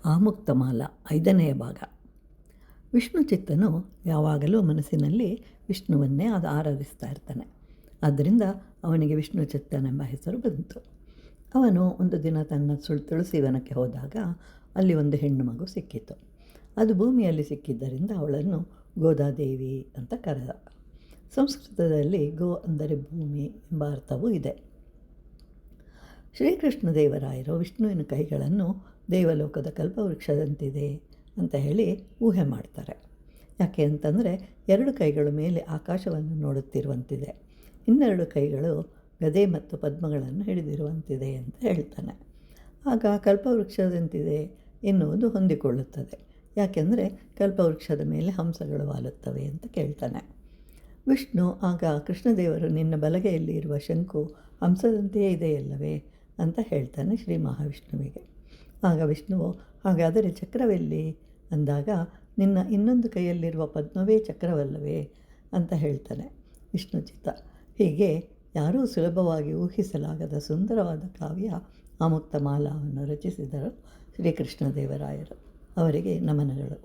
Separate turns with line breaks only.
ಆಮುಕ್ತಮಾಲ 5ನೆಯ ಭಾಗ. ವಿಷ್ಣು ಚಿತ್ತನು ಯಾವಾಗಲೂ ಮನಸ್ಸಿನಲ್ಲಿ ವಿಷ್ಣುವನ್ನೇ ಆರಾಧಿಸ್ತಾ ಇರ್ತಾನೆ. ಆದ್ದರಿಂದ ಅವನಿಗೆ ವಿಷ್ಣು ಚಿತ್ತನೆಂಬ ಹೆಸರು ಬಂತು. ಅವನು ಒಂದು ದಿನ ತನ್ನ ತುಳಸಿ ವನಕ್ಕೆ ಹೋದಾಗ ಅಲ್ಲಿ ಒಂದು ಹೆಣ್ಣು ಮಗು ಸಿಕ್ಕಿತು. ಅದು ಭೂಮಿಯಲ್ಲಿ ಸಿಕ್ಕಿದ್ದರಿಂದ ಅವಳನ್ನು ಗೋದಾದೇವಿ ಅಂತ ಕರೆದ. ಸಂಸ್ಕೃತದಲ್ಲಿ ಗೋ ಅಂದರೆ ಭೂಮಿ ಎಂಬ ಅರ್ಥವೂ ಇದೆ. ಶ್ರೀಕೃಷ್ಣ ದೇವರಾಯರು ವಿಷ್ಣುವಿನ ಕೈಗಳನ್ನು ದೇವಲೋಕದ ಕಲ್ಪವೃಕ್ಷದಂತಿದೆ ಅಂತ ಹೇಳಿ ಊಹೆ ಮಾಡ್ತಾರೆ. ಯಾಕೆ ಅಂತಂದರೆ 2 ಕೈಗಳು ಮೇಲೆ ಆಕಾಶವನ್ನು ನೋಡುತ್ತಿರುವಂತಿದೆ, ಇನ್ನೆರಡು ಕೈಗಳು ಗದೆ ಮತ್ತು ಪದ್ಮಗಳನ್ನು ಹಿಡಿದಿರುವಂತಿದೆ ಅಂತ ಹೇಳ್ತಾನೆ. ಆಗ ಕಲ್ಪವೃಕ್ಷದಂತಿದೆ ಎನ್ನುವುದು ಹೊಂದಿಕೊಳ್ಳುತ್ತದೆ. ಯಾಕೆಂದರೆ ಕಲ್ಪವೃಕ್ಷದ ಮೇಲೆ ಹಂಸಗಳು ವಾಲುತ್ತವೆ ಅಂತ ಕೇಳ್ತಾನೆ. ವಿಷ್ಣು ಆಗ ಕೃಷ್ಣದೇವರು ನಿನ್ನ ಬಲಗೈಯಲ್ಲಿ ಇರುವ ಶಂಕು ಹಂಸದಂತೆಯೇ ಇದೆಯಲ್ಲವೇ ಅಂತ ಹೇಳ್ತಾನೆ ಶ್ರೀ ಮಹಾವಿಷ್ಣುವಿಗೆ. ಆಗ ವಿಷ್ಣುವು ಹಾಗಾದರೆ ಚಕ್ರವೆಲ್ಲಿ ಅಂದಾಗ ನಿನ್ನ ಇನ್ನೊಂದು ಕೈಯಲ್ಲಿರುವ ಪದ್ಮವೇ ಚಕ್ರವಲ್ಲವೇ ಅಂತ ಹೇಳ್ತಾನೆ ವಿಷ್ಣುಚಿತ್ತ. ಹೀಗೆ ಯಾರೂ ಸುಲಭವಾಗಿ ಊಹಿಸಲಾಗದ ಸುಂದರವಾದ ಕಾವ್ಯ ಆಮುಕ್ತಮಾಲವನ್ನು ರಚಿಸಿದರು ಶ್ರೀಕೃಷ್ಣದೇವರಾಯರು. ಅವರಿಗೆ ನಮನಗಳು.